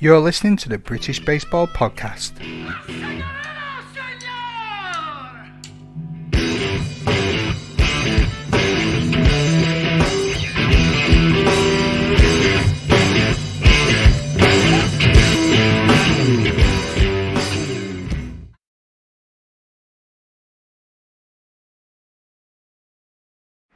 You're listening to the British Baseball Podcast.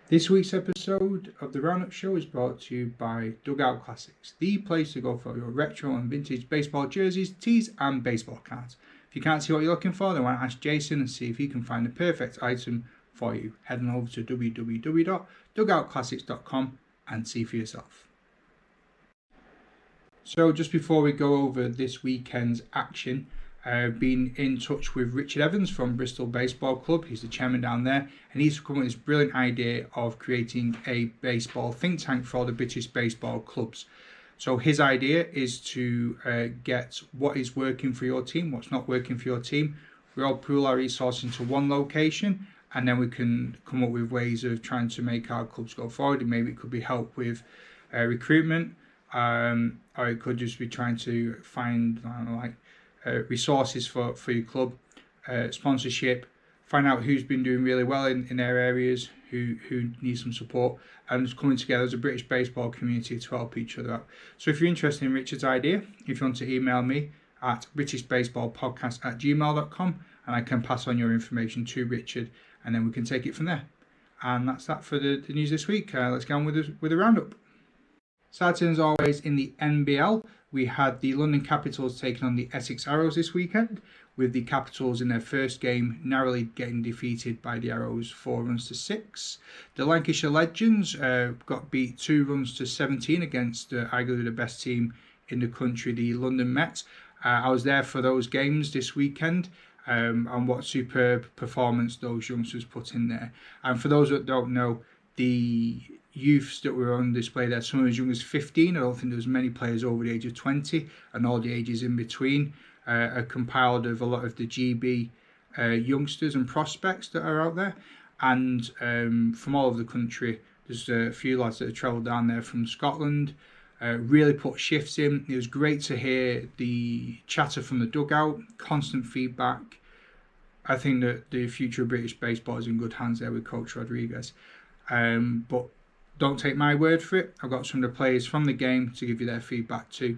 This week's episode of the Roundup Show is brought to you by Dugout Classics, the place to go for your retro and vintage baseball jerseys, tees and baseball cards. If you can't see what you're looking for, then why not ask Jason and see if he can find the perfect item for you. Head on over to www.dugoutclassics.com and see for yourself. So just before we go over this weekend's action, I've been in touch with Richard Evans from Bristol Baseball Club. He's the chairman down there, and he's come up with this brilliant idea of creating a baseball think tank for all the British baseball clubs. So his idea is to get what is working for your team, what's not working for your team. We all pool our resources into one location, and then we can come up with ways of trying to make our clubs go forward. And maybe it could be help with recruitment, or it could just be trying to find, I don't know, resources for your club, sponsorship, find out who's been doing really well in their areas, who needs some support, and just coming together as a British baseball community to help each other out. So if you're interested in Richard's idea, if you want to email me at britishbaseballpodcast@gmail.com, and I can pass on your information to Richard, and then we can take it from there. And that's that for the news this week. Let's get on with the roundup. Starting as always in the NBL, we had the London Capitals taking on the Essex Arrows this weekend, with the Capitals in their first game narrowly getting defeated by the Arrows 4-6. The Lancashire Legends got beat 2-17 against arguably the best team in the country, the London Mets. I was there for those games this weekend, and what superb performance those youngsters put in there. And for those that don't know, the youths that were on display there, some as young as 15, I don't think there was many players over the age of 20, and all the ages in between are compiled of a lot of the GB youngsters and prospects that are out there. And from all over the country, there's a few lads that have travelled down there from Scotland, really put shifts in. It was great to hear the chatter from the dugout, constant feedback. I think that the future of British baseball is in good hands there with Coach Rodriguez. But don't take my word for it. I've got some of the players from the game to give you their feedback too.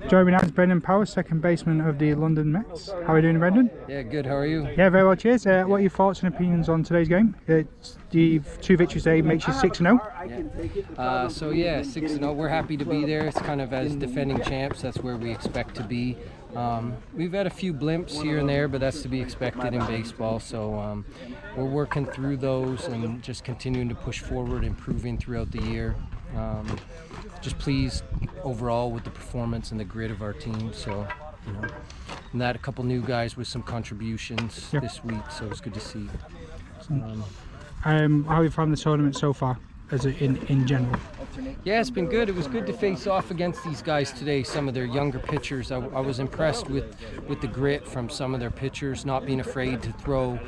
Joining me now is Brendan Power, second baseman of the London Mets. How are you doing, Brendan? Yeah, good. How are you? Yeah, very well, cheers. What are your thoughts and opinions on today's game? The 2 victories today makes you 6-0. Yeah. 6-0. We're happy to be there. It's kind of as defending champs. That's where we expect to be. We've had a few blimps here and there, but that's to be expected in baseball. So we're working through those and just continuing to push forward, improving throughout the year. Just pleased overall with the performance and the grit of our team. So, and that a couple new guys with some contributions this week. So it's good to see. How have you found the tournament so far, as in general? Yeah, it's been good. It was good to face off against these guys today, some of their younger pitchers. I was impressed with the grit from some of their pitchers, not being afraid to throw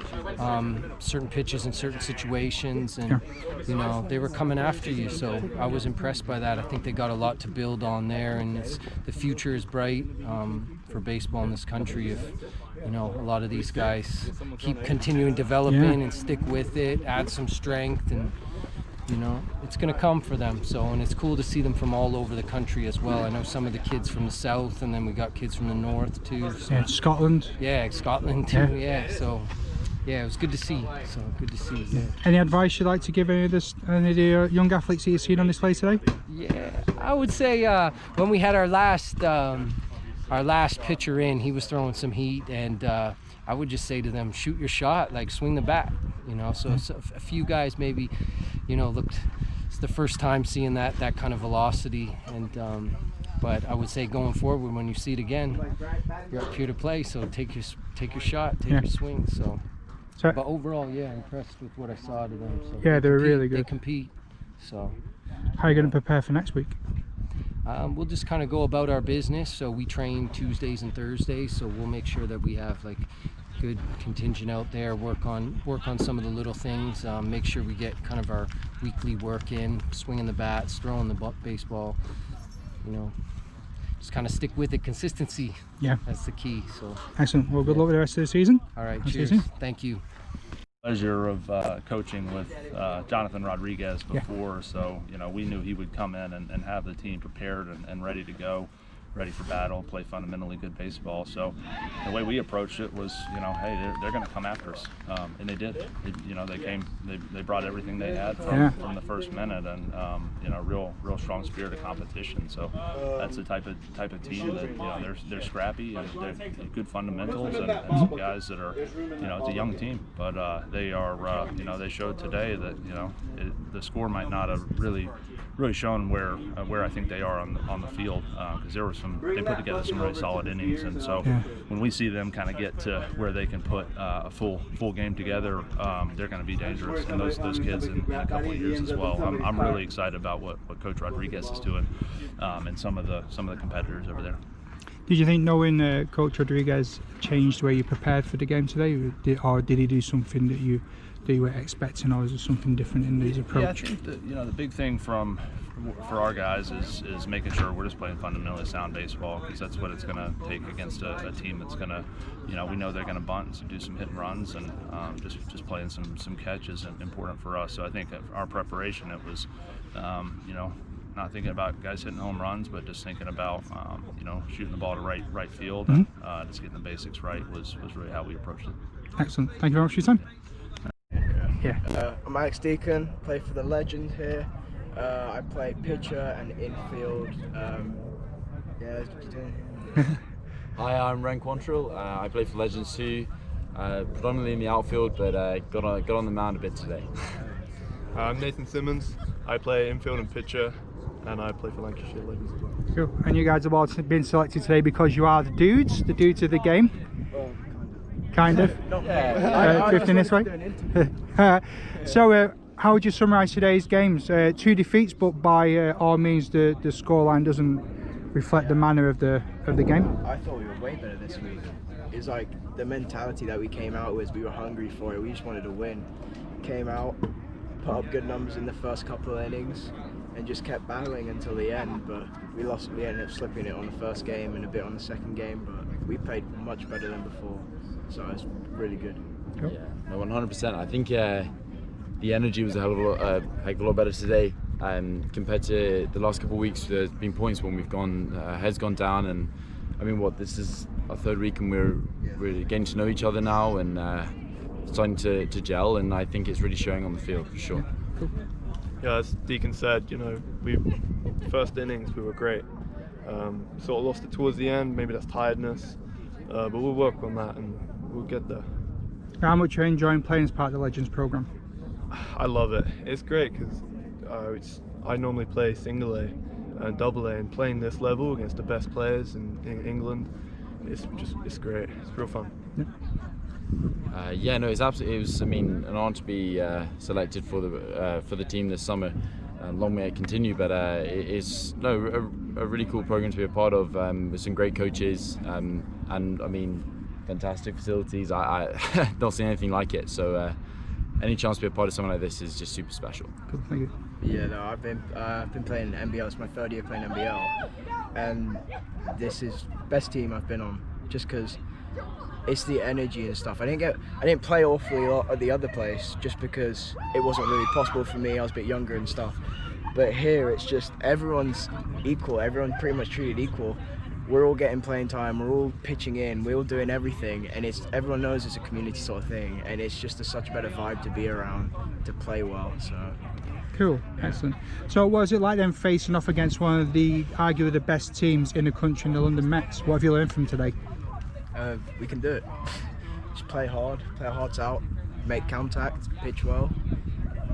certain pitches in certain situations, and they were coming after you, so I was impressed by that. I think they got a lot to build on there, and the future is bright for baseball in this country if a lot of these guys keep continuing developing and stick with it, add some strength, and it's going to come for them. So, and it's cool to see them from all over the country as well. I know some of the kids from the south, and then we got kids from the north too. So. Scotland. Yeah, Scotland too. Yeah. So, it was good to see. So good to see. Yeah. Any advice you'd like to give any of the young athletes that you've seen on display today? Yeah, I would say when we had our last pitcher in, he was throwing some heat, and I would just say to them, shoot your shot, like swing the bat. So a few guys maybe, looked. It's the first time seeing that kind of velocity, and but I would say going forward, when you see it again, you're up here to play. So take your shot, take your swing. So, but overall, impressed with what I saw to them. So they were really good. They compete. So, how are you going to prepare for next week? We'll just kind of go about our business. So we train Tuesdays and Thursdays. So we'll make sure that we have good contingent out there, work on some of the little things, make sure we get kind of our weekly work in, swinging the bats, throwing the baseball, just kind of stick with it. Consistency, Yeah, that's the key. So excellent. Well, good luck with the rest of the season. all right, Nice cheers. season. Thank you. Pleasure of coaching with Jonathan Rodriguez before, so we knew he would come in and have the team prepared and ready to go, ready for battle, play fundamentally good baseball. So the way we approached it was, hey, they're going to come after us, and they did. They brought everything they had from the first minute, and real strong spirit of competition. So that's the type of team that they're scrappy and they're good fundamentals and some guys that are it's a young team, but they are they showed today that the score might not have really shown where I think they are on the field, because they put together some really solid innings, and so when we see them kind of get to where they can put a full game together, they're going to be dangerous, and those kids in a couple of years as well. I'm really excited about what Coach Rodriguez is doing, and some of the competitors over there. Did you think knowing Coach Rodriguez changed the way you prepared for the game today, or did he do something that you were expecting, or was there something different in his approach? Yeah, I think the big thing for our guys is making sure we're just playing fundamentally sound baseball, because that's what it's going to take against a team that's going to, we know they're going to bunt, so do some hit and runs, and just playing some catches is important for us. So I think our preparation, it was, not thinking about guys hitting home runs, but just thinking about shooting the ball to right field, and just getting the basics right was really how we approached it. Excellent. Thank you very much for your time. Yeah. I'm Alex Deacon, play for the Legend here. I play pitcher and infield. That's what you're doing. Hi, I'm Ren Quantrill. I play for Legends too, predominantly in the outfield, but got on the mound a bit today. I'm Nathan Simmons. I play infield and pitcher, and I play for Lancashire Legends as well. Cool. And you guys have all been selected today because you are the dudes of the game. Kind of. Drifting this way. So, how would you summarise today's games? 2 defeats, but by all means, the scoreline doesn't reflect the manner of the game. I thought we were way better this week. It's like the mentality that we came out with. We were hungry for it. We just wanted to win. Came out, put up good numbers in the first couple of innings, and just kept battling until the end. But we lost. We ended up slipping it on the first game and a bit on the second game. But we played much better than before. So it's really good. Cool. Yeah, no, 100%. I think the energy was a heck of a lot better today compared to the last couple of weeks. There's been points when we've gone heads gone down, and I mean, this is our 3rd week, and we're really getting to know each other now, and starting to gel, and I think it's really showing on the field for sure. Cool. Yeah, as Deacon said, first innings we were great. Sort of lost it towards the end. Maybe that's tiredness, but we'll work on that and we'll get there. How much are you enjoying playing as part of the Legends program? I love it. It's great because I normally play single A and double A, and playing this level against the best players in England, it's great. It's real fun. Yeah, no, it was. I mean, an honor to be selected for the team this summer. Long may it continue, but it's a really cool program to be a part of, with some great coaches, and I mean, fantastic facilities. I don't see anything like it. So any chance to be a part of something like this is just super special. Cool, thank you. Yeah, no, I've been playing NBL. It's my 3rd year playing NBL, and this is best team I've been on, just because it's the energy and stuff. I didn't play awfully a lot at the other place just because it wasn't really possible for me. I was a bit younger and stuff. But here it's just everyone's equal. Everyone's pretty much treated equal. We're all getting playing time. We're all pitching in. We're all doing everything, and everyone knows it's a community sort of thing. And it's just such a better vibe to be around, to play well. So. Cool, excellent. So what was it like then facing off against one of the arguably the best teams in the country in the London Mets? What have you learned from today? We can do it. Just play hard, play our hearts out, make contact, pitch well.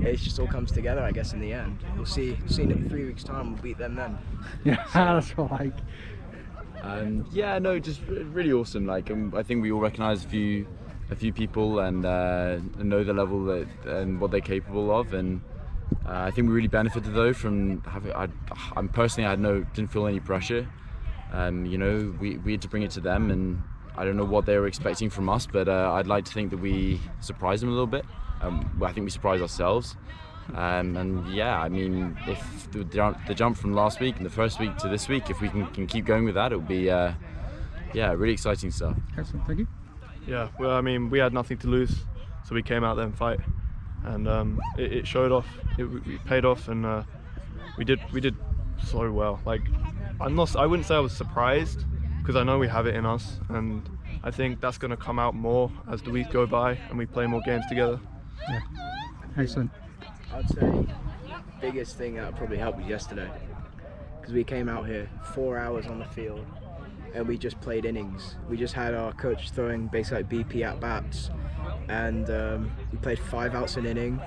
It just all comes together, I guess, in the end. We'll see in 3 weeks' time. We'll beat them then. Yeah, that's what I like. Yeah, no, just really awesome. Like, I think we all recognise a few people and know the level that and what they're capable of, and I think we really benefited though from having. I'm personally, didn't feel any pressure. We had to bring it to them, and I don't know what they were expecting from us, but I'd like to think that we surprised them a little bit. I think we surprised ourselves. And yeah, I mean, if the jump from last week and the first week to this week, if we can keep going with that, it'll be yeah, really exciting stuff. Excellent, thank you. Yeah, well, I mean, we had nothing to lose, so we came out there and fight, and it showed off. It paid off, and we did so well. Like, I wouldn't say I was surprised, because I know we have it in us, and I think that's going to come out more as the weeks go by and we play more games together. Yeah, excellent. I'd say biggest thing that probably helped was yesterday, because we came out here 4 hours on the field and we just played innings. We just had our coach throwing basically like BP at bats, and we played 5 outs an inning.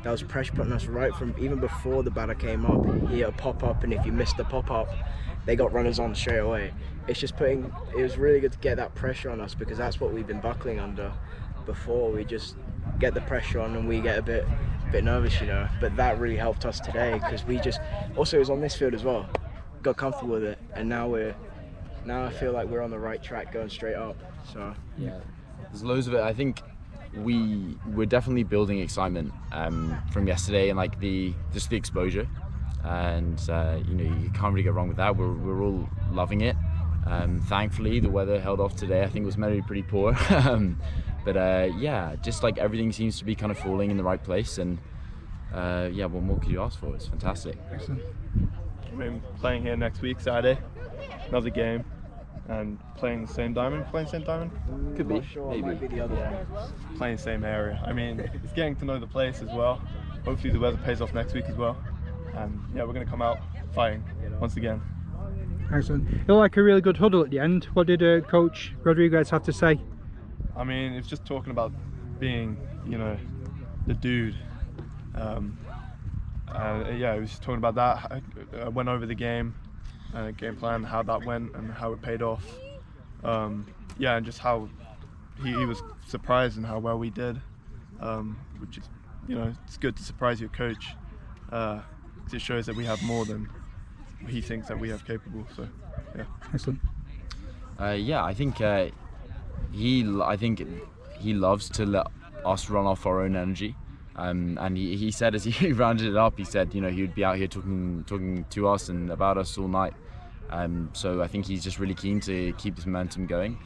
That was pressure putting us right from even before the batter came up. He hit a pop up, and if you missed the pop up, they got runners on straight away. It was really good to get that pressure on us, because that's what we've been buckling under before. We just get the pressure on and we get a bit nervous, you know. But that really helped us today, because also it was on this field as well. Got comfortable with it, and now I feel like we're on the right track going straight up. So yeah, there's loads of it. I think we're definitely building excitement from yesterday, and like just the exposure, and you know, you can't really go wrong with that. We're all loving it. Thankfully the weather held off today. I think it was meant to be pretty poor. But yeah, just like everything seems to be kind of falling in the right place, and yeah, what more could you ask for? It's fantastic. Excellent. I mean, playing here next week, Saturday, another game, and playing the same diamond. Could be, sure, maybe. might be the other one. Playing the same area. I mean, it's getting to know the place as well. Hopefully the weather pays off next week as well. And yeah, we're going to come out fighting once again. Excellent. It looked like a really good huddle at the end. What did Coach Rodriguez have to say? I mean, it's just talking about being, you know, the dude. Yeah, he was just talking about that. I went over the game plan, how that went and how it paid off. Yeah, and just how he was surprised and how well we did, which is, you know, it's good to surprise your coach. It shows that we have more than he thinks that we have capable. So, yeah. Excellent. Yeah, I think he loves to let us run off our own energy. And he said, as he rounded it up, he said, you know, he would be out here talking to us and about us all night. So I think he's just really keen to keep this momentum going.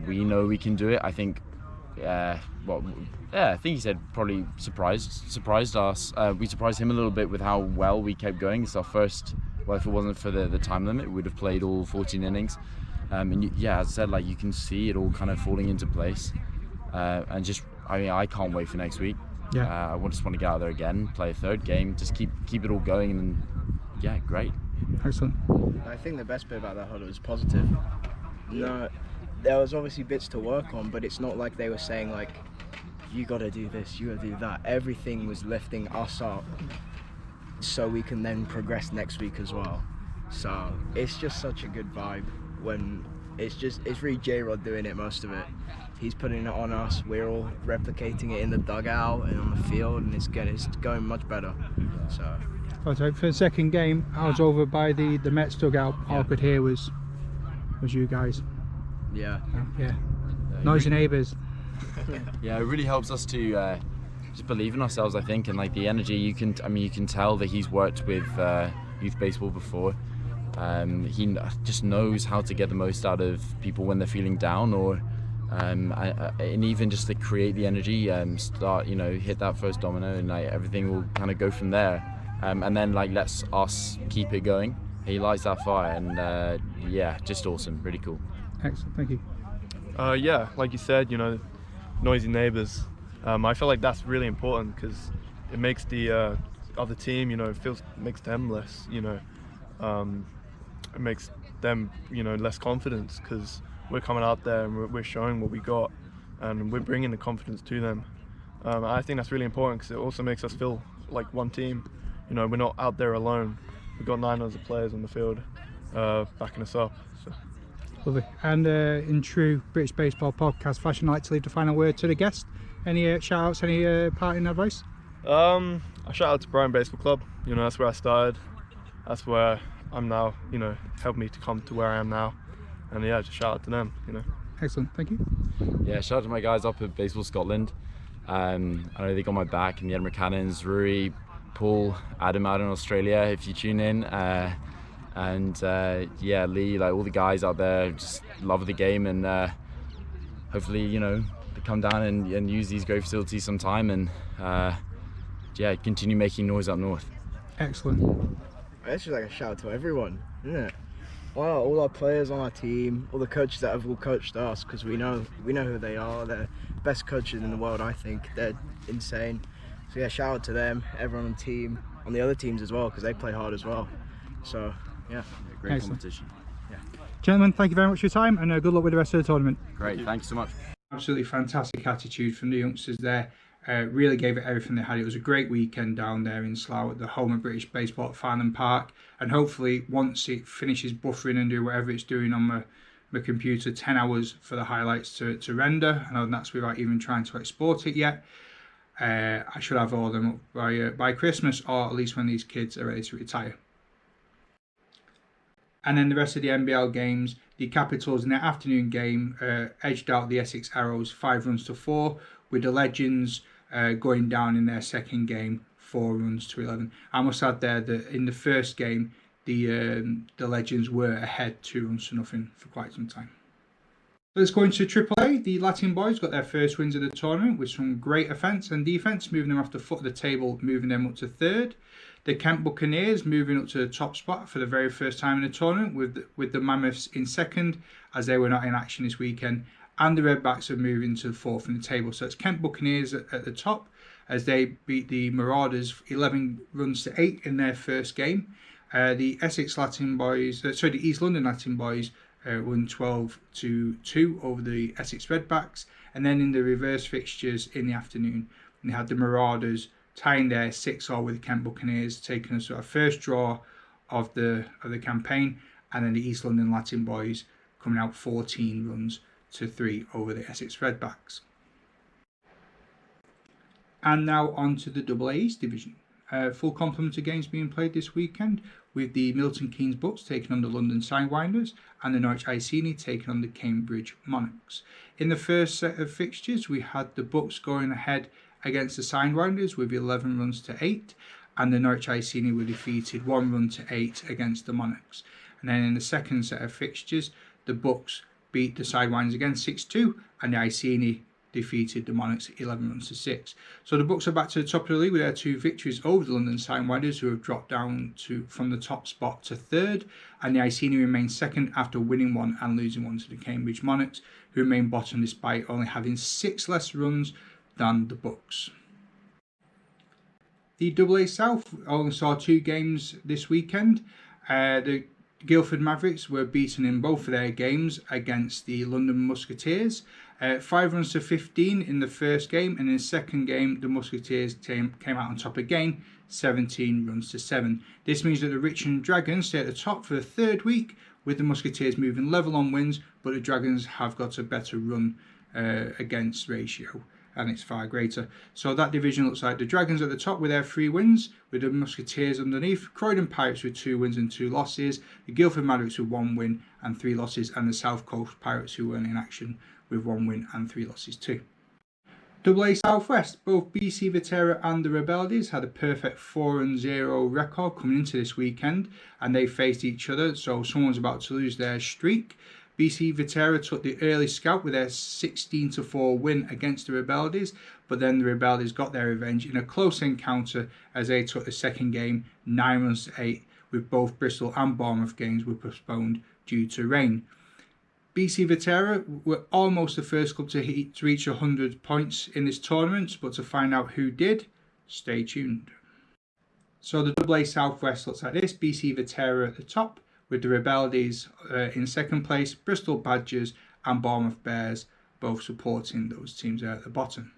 We know we can do it. I think, I think he said probably surprised us. We surprised him a little bit with how well we kept going. It's our first. Well, if it wasn't for the time limit, we would have played all 14 innings. And yeah, as I said, like, you can see it all kind of falling into place. And just, I mean, I can't wait for next week. Yeah. I just want to get out there again, play a third game, just keep it all going, and yeah, great. Excellent. I think the best bit about that huddle was positive. No, there was obviously bits to work on, but it's not like they were saying like, you got to do this, you got to do that. Everything was lifting us up so we can then progress next week as well. So it's just such a good vibe when it's really J-Rod doing it, most of it. He's putting it on us, we're all replicating it in the dugout and on the field, and it's going much better. So. So for the second game, I was over by the Mets dugout. All I could hear was you guys. Yeah. Yeah. Noisy neighbours. Yeah, it really helps us to just believe in ourselves, I think, and like the energy. You can tell that he's worked with youth baseball before. He just knows how to get the most out of people when they're feeling down, or and even just to create the energy, start, you know, hit that first domino, and like everything will kind of go from there. And then like lets us keep it going. He lights that fire, and yeah, just awesome, really cool. Excellent, thank you. Yeah, like you said, you know, noisy neighbours. I feel like that's really important, because it makes the other team, you know, makes them less, you know, it makes them, you know, less confidence, because we're coming out there and we're showing what we got, and we're bringing the confidence to them. I think that's really important, because it also makes us feel like one team. You know, we're not out there alone. We've got 9 other players on the field backing us up. So. Lovely. And in true British Baseball podcast fashion, I'd like to leave the final word to the guest. Any shout outs, any parting advice? I shout out to Brighton Baseball Club. You know, that's where I started. That's where I'm now, you know, helped me to come to where I am now. And yeah, just shout out to them, you know. Excellent, thank you. Yeah, shout out to my guys up at Baseball Scotland. I know they got my back, and the Edinburgh Cannons, Rui, Paul, Adam out in Australia, if you tune in, and yeah, Lee, like all the guys out there just love the game, and hopefully, you know, they come down and use these great facilities sometime, and yeah, continue making noise up north. Excellent. It's just like a shout out to everyone, isn't it? Wow, all our players on our team, all the coaches that have all coached us, because we know who they are. They're best coaches in the world, I think. They're insane. So yeah, shout out to them, everyone on the team, on the other teams as well, because they play hard as well. So yeah, Great Excellent. competition. Gentlemen, thank you very much for your time, and good luck with the rest of the tournament. Great, thank you so much. Absolutely fantastic attitude from the youngsters there. Really gave it everything they had. It was a great weekend down there in Slough at the home of British Baseball at Farnham Park, and hopefully once it finishes buffering and do whatever it's doing on my computer, 10 hours for the highlights to render, and that's without even trying to export it yet. I should have all of them up by Christmas, or at least when these kids are ready to retire. And then the rest of the NBL games, the Capitals in their afternoon game edged out the Essex Arrows 5-4, with the Legends going down in their second game 4-11. I must add there that in the first game, the Legends were ahead 2-0 for quite some time. Let's go into AAA. The Latin boys got their first wins of the tournament with some great offence and defence, moving them off the foot of the table, moving them up to third. The Kent Buccaneers moving up to the top spot for the very first time in the tournament, with the Mammoths in second, as they were not in action this weekend, and the Redbacks are moving to fourth in the table. So it's Kent Buccaneers at the top, as they beat the Marauders 11-8 in their first game. The Essex Latin boys, the East London Latin boys won 12-2 over the Essex Redbacks, and then in the reverse fixtures in the afternoon, they had the Marauders tying their 6-all with the Kent Buccaneers, taking us to our first draw of the campaign, and then the East London Latin boys coming out 14-3 over the Essex Redbacks. And now on to the AA East division. Full complement of games being played this weekend, with the Milton Keynes Bucks taking on the London Sidewinders and the Norwich Iceni taking on the Cambridge Monarchs. In the first set of fixtures, we had the Bucks going ahead against the Sidewinders with 11-8, and the Norwich Iceni were defeated 1-8 against the Monarchs. And then in the second set of fixtures, the Bucks beat the Sidewinders again 6-2, and the Iceni defeated the Monarchs 11-6. So the Bucks are back to the top of the league with their 2 victories over the London Sidewinders, who have dropped down from the top spot to third, and the Iceni remain second after winning 1 and losing 1 to the Cambridge Monarchs, who remain bottom despite only having 6 less runs than the Bucks. The AA South only saw 2 games this weekend. The Guildford Mavericks were beaten in both of their games against the London Musketeers. 5-15 in the first game, and in the second game the Musketeers came out on top again, 17-7. This means that the Richmond Dragons stay at the top for the third week, with the Musketeers moving level on wins, but the Dragons have got a better run against ratio, and it's far greater. So that division looks like the Dragons at the top with their 3 wins, with the Musketeers underneath, Croydon Pirates with 2 wins and 2 losses, the Guildford Mavericks with 1 win and 3 losses, and the South Coast Pirates, who weren't in action, with 1 win and 3 losses too. AA Southwest, both BC Vetera and the Rebeldes had a perfect 4-0 record coming into this weekend, and they faced each other, so someone's about to lose their streak. BC Vetera took the early scalp with their 16-4 win against the Rebeldes, but then the Rebeldes got their revenge in a close encounter as they took the second game 9-8, with both Bristol and Bournemouth games were postponed due to rain. BC Vetera were almost the first club to reach 100 points in this tournament, but to find out who did, stay tuned. So the AA Southwest looks like this: BC Vetera at the top, with the Rebeldes in second place, Bristol Badgers and Bournemouth Bears both supporting those teams there at the bottom.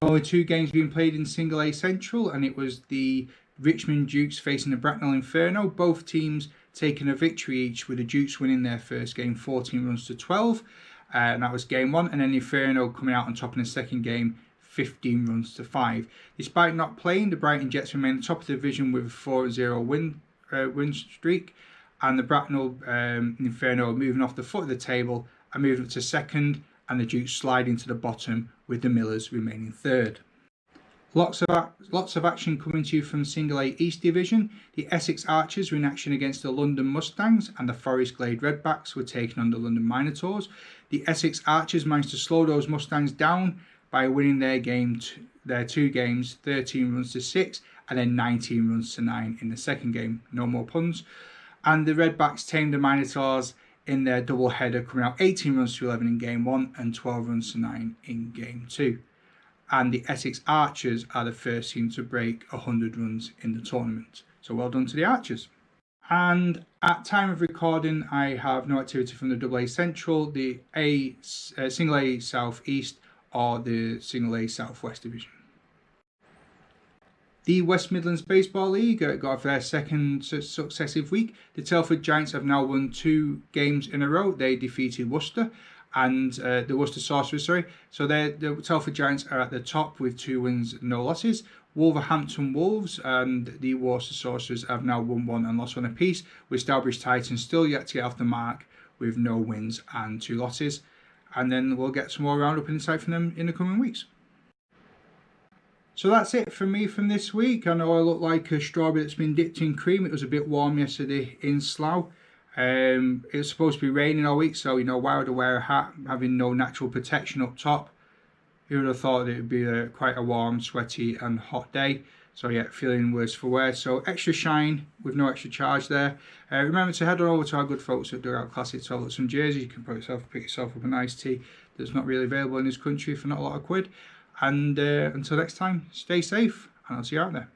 Only 2 games being played in Single A Central, and it was the Richmond Dukes facing the Bracknell Inferno, both teams taking a victory each, with the Dukes winning their first game 14-12, and that was game 1, and then the Inferno coming out on top in the second game 15-5. Despite not playing, the Brighton Jets remain top of the division with a 4-0 win streak, and the Bracknell Inferno are moving off the foot of the table and moving up to second, and the Dukes sliding to the bottom with the Millers remaining third. Lots of action coming to you from Single A East Division. The Essex Archers were in action against the London Mustangs, and the Forest Glade Redbacks were taking on the London Minotaurs. The Essex Archers managed to slow those Mustangs down by winning their two games 13 runs to 6 and then 19 runs to 9 in the second game. No more puns. And the Redbacks tamed the Minotaurs in their double header, coming out 18 runs to 11 in game 1 and 12 runs to 9 in game 2. And the Essex Archers are the first team to break 100 runs in the tournament. So well done to the Archers. And at time of recording, I have no activity from the AA Central, the Single A South East, or the Single A South West Division. The West Midlands Baseball League got off their second successive week. The Telford Giants have now won 2 games in a row. They defeated Worcester and the Worcester Sorcerers, So the Telford Giants are at the top with 2 wins, no losses. Wolverhampton Wolves and the Worcester Sorcerers have now won 1 and lost 1 apiece, with Stourbridge Titans still yet to get off the mark with no wins and 2 losses. And then we'll get some more roundup insight from them in the coming weeks. So that's it from me from this week. I know I look like a strawberry that's been dipped in cream. It was a bit warm yesterday in Slough. It was supposed to be raining all week, so why would I wear a hat having no natural protection up top? Who would have thought it would be quite a warm, sweaty and hot day. So yeah, feeling worse for wear. So extra shine with no extra charge there. Remember to head on over to our good folks at Dugout Classic to have some jerseys. You can pick yourself up a nice tee that's not really available in this country for not a lot of quid. And until next time, stay safe and I'll see you out there.